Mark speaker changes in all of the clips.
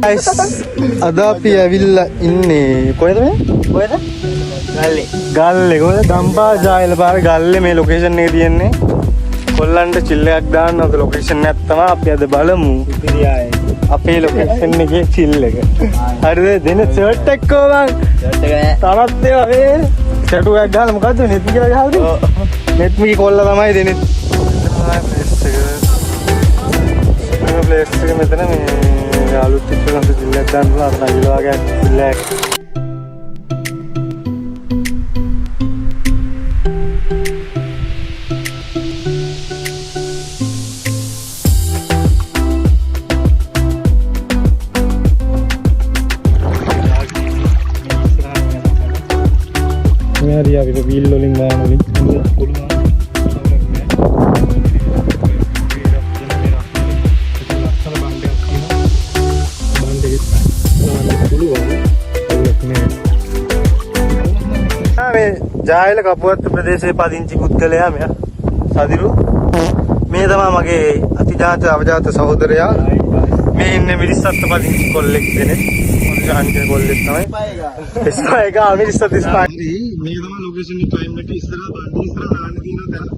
Speaker 1: guys, අද අපි ඇවිල්ලා ඉන්නේ කොහෙද මේ? කොහෙද? ගල්ලේ. ගල්ලේ කොහෙද? ගම්පා ජායල පාර ගල්ලේ මේ ලොකේෂන් එකේ තියෙන්නේ. කොල්ලන්ට චිල් එකක් දාන්න අද ලොකේෂන් එකක් තමයි අපි අද බලමු. ඉතිරියායේ. අපේ ලොකේෂන් එකේ චිල් එක. හරිද? දෙන ෂර්ට් එක කොහොමද? ෂර්ට් එක තරත් ඒවා මේ. ෂර්ට් එකක් ගහලා මොකද්ද නෙත් කියලා ගහලාද? නෙත් මිකි කොල්ලා තමයි දෙන්නේ. ප්ලේස් එක මෙතන මේ අලුත් ඉස්සරහට චිල් එකක් දාන්න අර නයිල වගේ චිල් එකක්. Ini dia wheel rolling line wheel. ජායල කපුවත් ප්‍රදේශයේ පදිංචි පුද්ගලයා මෙයා සදිරු මේ තමයි මගේ අතිජාත අවජාත සහෝදරයා මේ ඉන්නේ මිරිස්සත් පදිංචි කොල්ලෙක් දෙනෙක් ජාන්ගේ කොල්ලෙක් තමයි ස්පයික මිරිස්සත් ස්පයි මේ තමයි ලොකේෂන් එක ටයිම් එක ඉස්සරහා බණ්ඩි ඉස්සරහා දාන්න තියෙනවා දැන්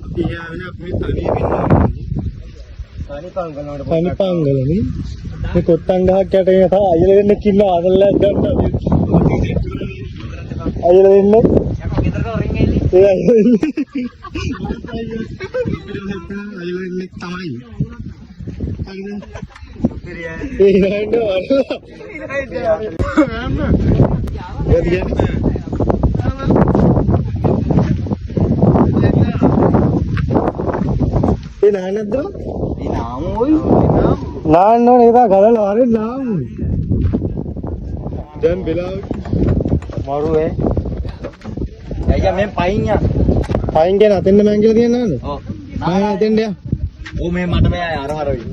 Speaker 1: අපි ආවෙන අපි තනිය වෙනවා තනි පංගලනේ මේ කොට්ටන් ගහක් යට එන තා අයල වෙන්න කින්න ආදල්ලක් ගන්න අයල වෙන්න ඒ අයල වෙන්න තමයි ඒ නෑන ඒ නානද්ද ඒ නාම ඔයි නාන්න ඕනේ ඒක ගලලා හරි නාම දැන් වෙලාව මරු ඈ අයියා මේ පයින් යා පයින් කියන අතෙන්ද මං කියලා තියන්නේ නේද ඔව් ආ අතෙන්ද යා ඔව් මේ මට මේ අර හර වෙයි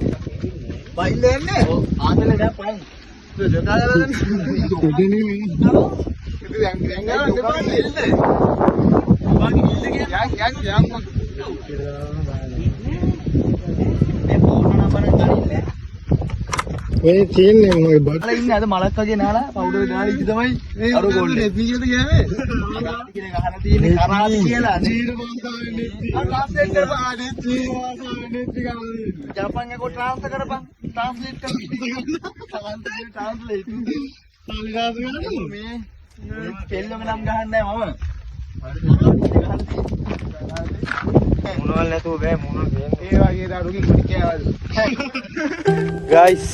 Speaker 1: පයින් දෙන්නේ ඔව් ආතල දැන් පයින් ජොතාලා බලන්න දෙන්නේ මේ ඉතින් දැන් ගාන දෙපාන්නේ ඉන්නේ වාගේ ඉල්ල ගියා යන් මේ ෆෝන් නම්බර ගානින්නේ ඔය තියෙන්නේ මගේ බඩ ඉන්නේ අද මලක් වගේ නාලා පවුඩර් ගාලා ඉති තමයි මේ අර ගෝල් නෙත් කියලාද ගෑවේ ගාලි කියන ගහන තියෙන්නේ කරාසි කියලා ජීර වාසාවේ නෙත් අර ට්‍රාන්ස්ලේට් කරපන් නෙත් ජීර වාසාවේ නෙත් කියලා ජපාන් එක ට්‍රාන්ස්ෆර් කරපන් ට්‍රාන්ස්ලේට් කරපන් ට්‍රාන්ස්ලේට් මේ කෙල්ලම නම් ගහන්නේ නැහැ මම මොනවල් නැතුව බෑ මොනවල් ඒ වගේ දරුගේ කුටි කෑවද guys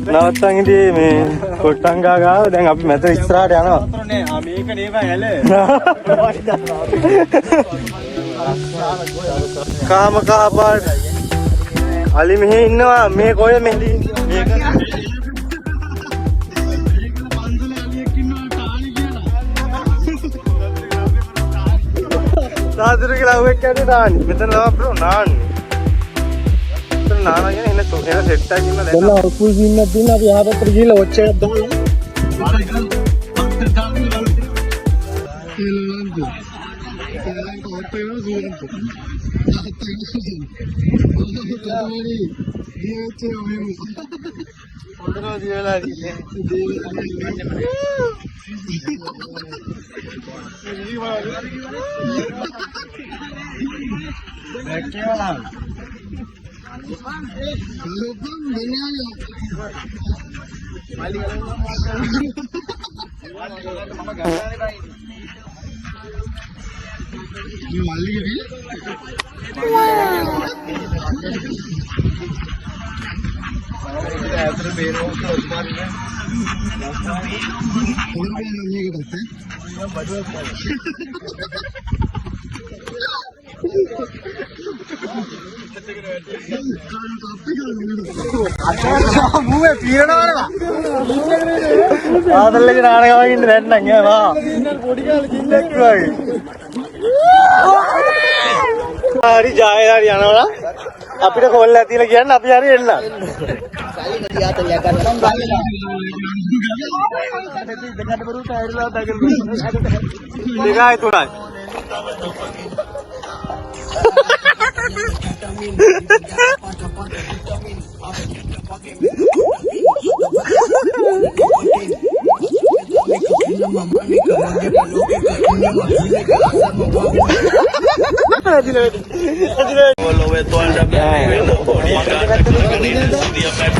Speaker 1: නවත්තන් ඉදී මේ කොට්ටන් ගාව දැන් අපි මෙතන ඉස්සරහට යනවා නේ මේක නේම ඇල කාම කහපාට අලි මෙහෙ ඉන්නවා මේ කොහෙද මෙහෙ මේක සාදර කියලා ඔය කැඩේ දාන්නේ මෙතන තමයි බ්‍රෝ නාන්නේ මෙතන නානා කියන එන සෙට් එකක් ඉන්න දැන් දැන් අකුල් ගින්නක් දින්න අපි ආපතට ගිහලා ඔච්ච එකක් දාලා ආදල්ලේ නානගාවකින් ඉන්න නැත්නම් ඈ වා පොඩි කාලේ කිල්ලක් වගේ හරි ජායලාරි යනවා අපිට කොල්ල ඇතිලා කියන්නේ අපි හරි එන්න දෙකයි තුනයි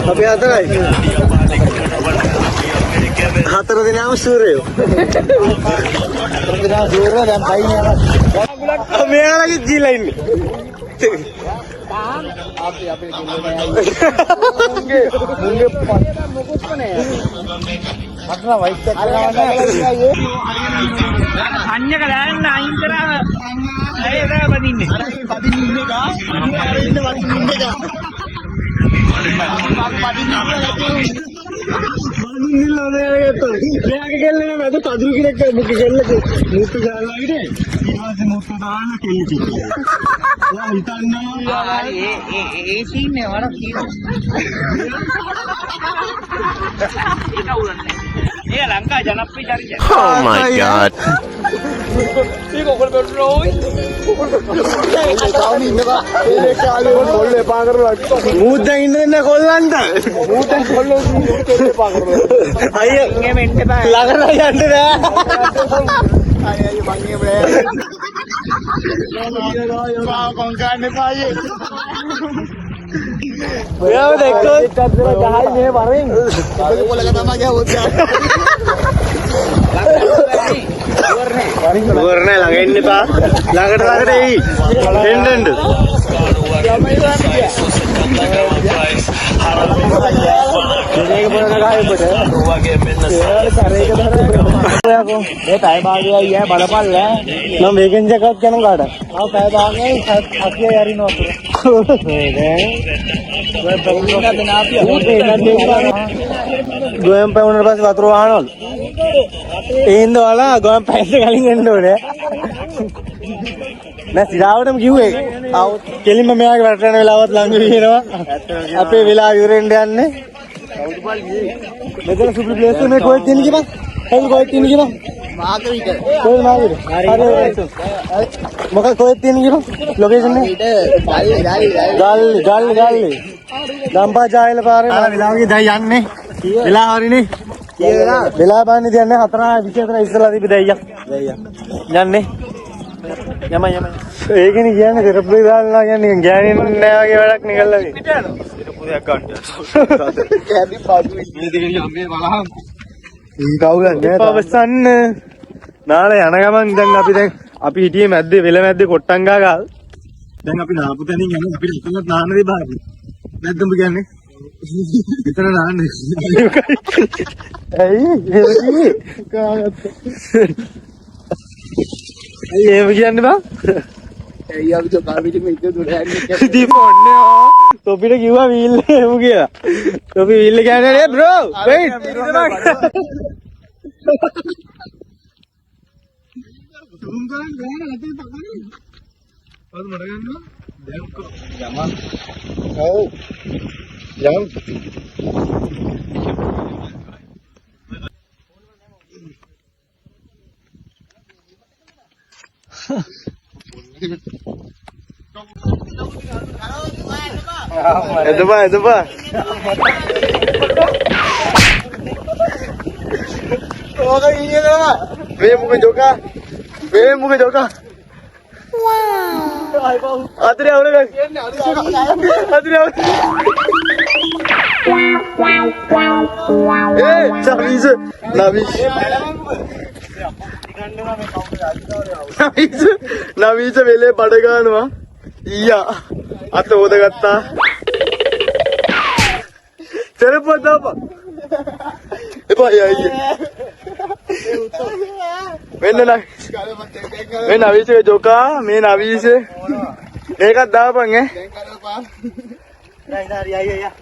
Speaker 1: අපි හතරයි. හතර දෙනාම සූරයෝ. හතර දෙනා සූරයෝ දැන් පයින් යනවා. මෙයාලගේ ජීලා ඉන්නේ. අපි මුංගේ මොකුත් නෑ. අතන වයිට් එකක් කරනවා නෑ. අඤ්ඤක දාන්න අයින් කරාම ඇයි එදා බදින්නේ. බදින්නේ කා. අර ඉන්න බදින්නේ කා. මෙයාගේ කෙල්ලනේ මැද පදුරු කෙනෙක් මුක කෙල්ලක මුත්තු ගාලා ඉන්නේ ඊපස්සේ මුත්තු දාන්න කෙල්ල කිව්වා. ඔයා හිතන්නවා ඒ සීනේ වර කියනවා. ඒ ලංකා ජනප්‍රිය චරිතය. Oh my god. ඒක ඔකට බෙල්රෝයි. තාම ඉන්නවා. ඒ කාලේ කොල්ල එපා කරලා මූද්දෙන් ඉන්න දෙන්න කොල්ලන්ට. මූද්දෙන් කොල්ලෝ එපා කරලා. අයියෝ ගෙම එන්න එපා. ළඟට යන්න බෑ. අයියෝ මංගේ බෑ. යා කොංකාන්න එපා අයියේ. ඔයාව දැක්කොත් ගහයි මේ වරෙන්. ඔයගොල්ලෝ තමයි ගහුවොත්. වරනේ ළඟ එන්න එපා. ළඟට එයි. එන්න. මේක මොන ගහයිපද? මේ පැය භාගයයි ඈ බලපල්ල. මම මේකෙන් ජකත් යන කාට? ආ පැය භාගයයි අකිය යරිනවා අපිට. ගොයම් පැවුනට පස්සේ වතුර වහනවලු. ඒින්ද වලා ගොයම් පැයට කලින් එන්න ඕනේ. නෑ සිරාවටම කිව්වේ. ආව කෙලින්ම මෙයාගේ රට යන වෙලාවත් ළඟ වෙනවා. අපේ වෙලාව ඉවරෙන්න යන්නේ. මෙතන සුපිරි ප්ලේස් එක මේ කොහෙද තියෙන්නේ කිව්වා? කොහෙද තියෙන්නේ කිව්වා? මාගරිට. කොහෙද මාගරිට? හරි. මොකක්ද කොහෙද තියෙන්නේ කිව්වා? ලොකේෂන් එක? ගල්ලි. ගම්පා ජායල පාරේ මම වෙලාවගේ දැන් යන්නේ. වෙලා හරිනේ. වෙලා බාන්නේ තියන්නේ 4:24 ඉස්සලා තිබි දැයියක්. යන්නේ. යම. ඒකනේ කියන්නේ තෙරපුලේ දාලා කියන්නේ ගෑනින් නෑ වගේ වැඩක් නිකල්ලා වගේ. පිට යනවා. තෙරපුලයක් ගන්න. කැබි පාඩු මේ දෙකේ අම්මේ බලහන්. කවුරුද නෑ. පවසන්න. නාලේ යන ගමන් දැන් අපි හිටියේ මැද්දේ වෙල මැද්දේ කොට්ටම් ගාගාල්. දැන් අපි නාපු තැනින් යන්නේ අපිට එතනත් නාන්න දෙයි බාරි. නැද්දම කියන්නේ? විතර නාන්නේ. ඇයි? කාගත්ත. ඒව කියන්නේ බං? ඇයි අපි තෝපිට මෙච්ච දුර යන්නේ? ඉතින් මොන්නේ තෝපිට කිව්වා වීල් එමු කියලා. තෝපි වීල් කියන්නේ නේ බ්‍රෝ. වෙයිට්. තුන් ගන්න ගන්න නැති තකන්නේ. පොඩි මඩ ගන්නවා. දැන් කො යම. ඔව්. යම්. එදපා. ඕක ඉන්නේ නම. වේ මුක ජෝකා. Wow. අතරේ අවුලක්. අතරේ අවුල. නවීස වෙලේ බඩ ගන්නවා. ඊයා අත හොදගත්තා. තෙරපුව දාපන්. එපා අයියේ. මෙන්න නවීසගේ ජෝකා මේ නවීස මේකත් දාපන් ඈ. දැන් කරපන්. නෑ හරි අයියා.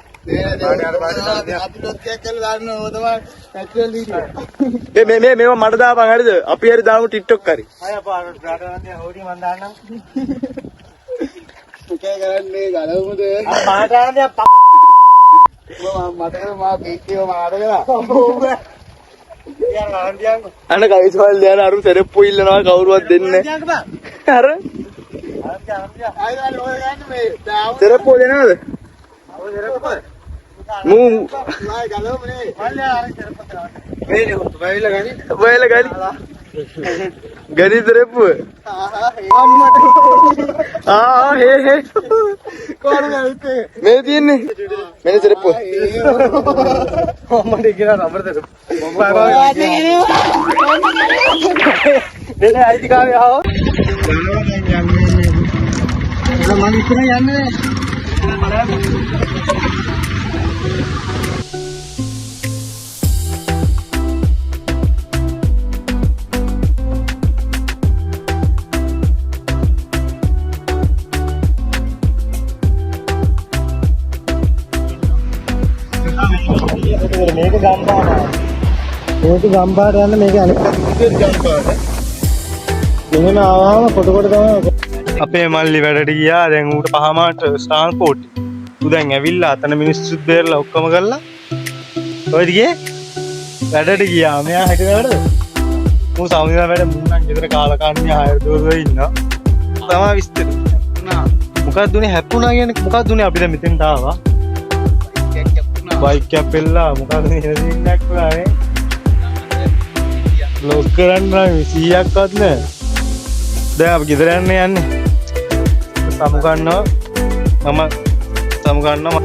Speaker 1: මේවා මට දාපන් හරිද? අපි හරි දාමු ටික්ටොක් කරි. අය පාරට රටවන්නේ හොඩි මන් දාන්නම්. මොකේ කරන්නේ ගලවමුද? පාට ආන්නේ මට මා පීච්චිව මාර කරා. අන්න කයිසවල් දැන අරු සෙරප්පු ඉල්ලනවා කවුරුවත් දෙන්නේ නැහැ. අර සෙරප්පු දෙනවද? මූ බයලා ගනි. ගනිද රෙප්පුව? හේ. මේ තියෙන්නේ. මෙන්න රෙප්පුව. අම්මට කියන නම්බර දෙන්න. දෙල අයිතිකාරය ආව. මම ඉතන යන්නේ. මේක ගම්පාට යන්න මේක අනිත් පැත්තට ගම්පාට. මෙහෙම ආවම කොට තමයි අපේ මල්ලි වැඩට ගියා. දැන් ඌට පහමාට ස්ටාන්පෝට්. ඌ දැන් ඇවිල්ලා අතන මිනිස්සුත් බේරලා ඔක්කොම කරලා. කොහෙද ගියේ? වැඩට ගියා. මෙයා හිටනවද? ඌ සමුදිනා වැඩ මුන්නන් ගෙදර කාලා කන්නේ ආයෙ දොරේ ඉන්නවා. තමයි විස්තර. මොකක්ද උනේ හැප්පුණා කියන්නේ මොකක්ද උනේ අපි දැන් මෙතෙන්ට ආවා. බයික් එක පෙල්ලා මොකද මේ සීන්නක් වුණානේ. ලොක් කරන්න නම් 100ක්වත් නෑ. දැන් අපි ගෙදර යන්නේ. සමු ගන්නවා.